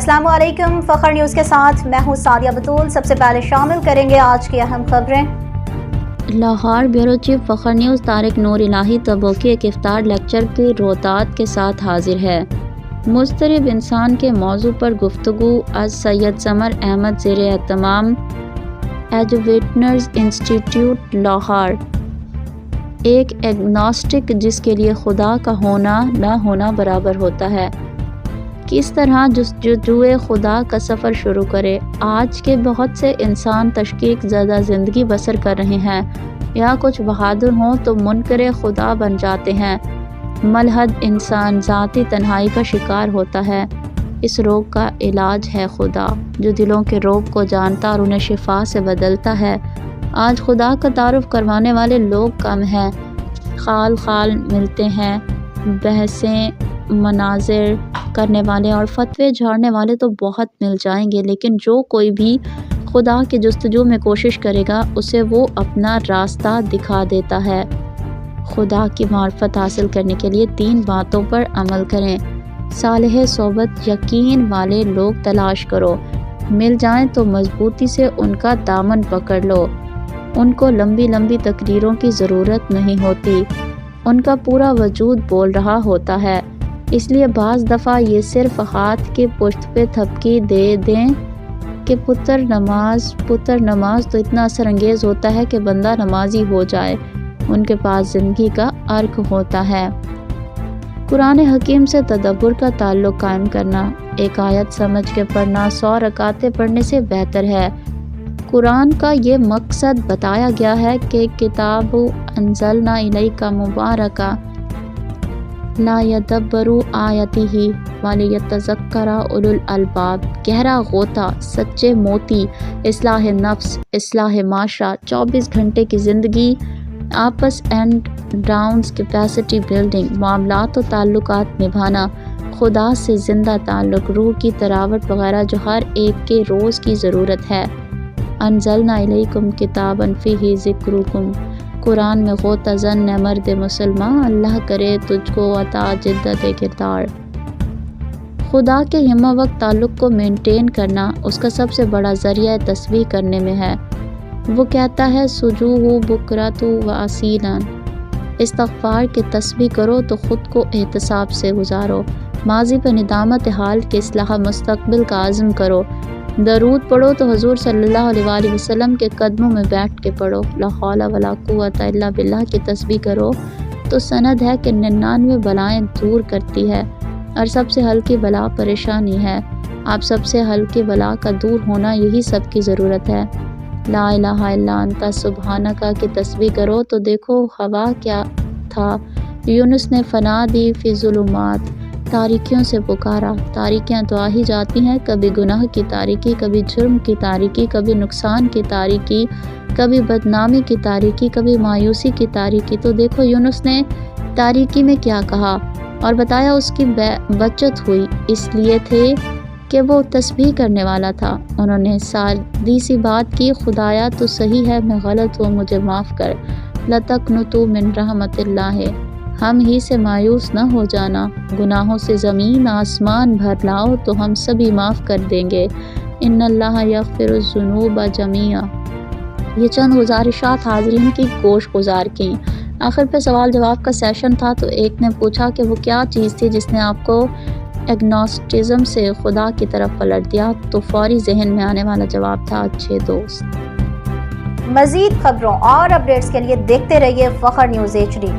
السلام علیکم، فخر نیوز کے ساتھ میں ہوں سعدیہ بطول۔ سب سے پہلے شامل کریں گے آج کی اہم خبریں۔ لاہور بیورو چیف فخر نیوز طارق نور الہی تبوکی ایک افطار لیکچر کی رویداد کے ساتھ حاضر ہے۔ مضطرب انسان کے موضوع پر گفتگو از سید سمر احمد زیر اہتمام ایجوکیٹرز انسٹیٹیوٹ لاہور۔ ایک ایگنوسٹک جس کے لیے خدا کا ہونا نہ ہونا برابر ہوتا ہے، کس طرح جستجوئے خدا کا سفر شروع کرے۔ آج کے بہت سے انسان تشکیک زدہ زندگی بسر کر رہے ہیں، یا کچھ بہادر ہوں تو منکر خدا بن جاتے ہیں۔ ملحد انسان ذاتی تنہائی کا شکار ہوتا ہے۔ اس روگ کا علاج ہے خدا، جو دلوں کے روگ کو جانتا اور انہیں شفا سے بدلتا ہے۔ آج خدا کا تعارف کروانے والے لوگ کم ہیں۔ خال خال ملتے ہیں، بحثیں مناظر کرنے والے اور فتوے جھاڑنے والے تو بہت مل جائیں گے، لیکن جو کوئی بھی خدا کی جستجو میں کوشش کرے گا اسے وہ اپنا راستہ دکھا دیتا ہے۔ خدا کی معرفت حاصل کرنے کے لیے 3 باتوں پر عمل کریں۔ صالح صحبت یقین والے لوگ تلاش کرو، مل جائیں تو مضبوطی سے ان کا دامن پکڑ لو۔ ان کو لمبی لمبی تقریروں کی ضرورت نہیں ہوتی، ان کا پورا وجود بول رہا ہوتا ہے۔ اس لیے بعض دفعہ یہ صرف ہاتھ کی پشت پہ تھپکی دے دیں کہ پتر نماز تو اتنا اثر انگیز ہوتا ہے کہ بندہ نمازی ہو جائے۔ ان کے پاس زندگی کا ارک ہوتا ہے۔ قرآن حکیم سے تدبر کا تعلق قائم کرنا، ایک آیت سمجھ کے پڑھنا 100 رکعتیں پڑھنے سے بہتر ہے۔ قرآن کا یہ مقصد بتایا گیا ہے کہ کتاب انزلنا الیک مبارکہ لا یدبروا آیاتہ ولیتذکر اولو الالباب۔ گہرا غوطہ، سچے موتی، اصلاح نفس، اصلاح معاشرہ، 24 گھنٹے کی زندگی، آپس اینڈ ڈاؤنز، کیپیسٹی بلڈنگ، معاملات و تعلقات نبھانا، خدا سے زندہ تعلق، روح کی تراوٹ وغیرہ جو ہر ایک کے روز کی ضرورت ہے۔ انزلنا الیکم کتابا فیہ ذکرکم۔ قرآن میں غوطہ زن ہے مرد مسلمان، اللہ کرے تجھ کو عطا جدت کردار۔ خدا کے ہمہ وقت تعلق کو مینٹین کرنا اس کا سب سے بڑا ذریعہ تسبیح کرنے میں ہے۔ وہ کہتا ہے سجوہ بکرۃ و اصیلا، استغفار کے تسبیح کرو تو خود کو احتساب سے گزارو، ماضی پر ندامت حال کے اصلاح مستقبل کا عزم کرو، درود پڑھو تو حضور صلی اللہ علیہ وآلہ وسلم کے قدموں میں بیٹھ کے پڑھو، لا حول ولا قوۃ الا باللہ کی تسبیح کرو تو سند ہے کہ 99 بلائیں دور کرتی ہے، اور سب سے ہلکی بلا پریشانی ہے۔ آپ سب سے ہلکی بلا کا دور ہونا یہی سب کی ضرورت ہے۔ لا الہ الا انت سبحانک کی تسبیح کرو تو دیکھو ہوا کیا تھا، یونس نے فنا دی فی ظلمات، تاریکیوں سے پکارا، تاریکیاں تو آ ہی جاتی ہیں، کبھی گناہ کی تاریکی، کبھی جرم کی تاریکی، کبھی نقصان کی تاریکی، کبھی بدنامی کی تاریکی، کبھی مایوسی کی تاریکی۔ تو دیکھو یونس نے تاریکی میں کیا کہا اور بتایا، اس کی بچت ہوئی اس لیے تھے کہ وہ تسبیح کرنے والا تھا۔ انہوں نے سادی سی بات کی، خدایا تو صحیح ہے، میں غلط ہوں، مجھے معاف کر، لا تقنطوا من رحمت اللہ، ہم ہی سے مایوس نہ ہو جانا، گناہوں سے زمین آسمان بھر لاؤ تو ہم سبھی معاف کر دیں گے، ان اللہ یغفر الذنوب جمیعا۔ یہ چند گزارشات حاضرین کی گوش گزار کیں۔ آخر پہ سوال جواب کا سیشن تھا تو ایک نے پوچھا کہ وہ کیا چیز تھی جس نے آپ کو ایگنوسٹزم سے خدا کی طرف پلٹ دیا، تو فوری ذہن میں آنے والا جواب تھا اچھے دوست۔ مزید خبروں اور اپڈیٹس کے لیے دیکھتے رہیے فخر نیوز HD۔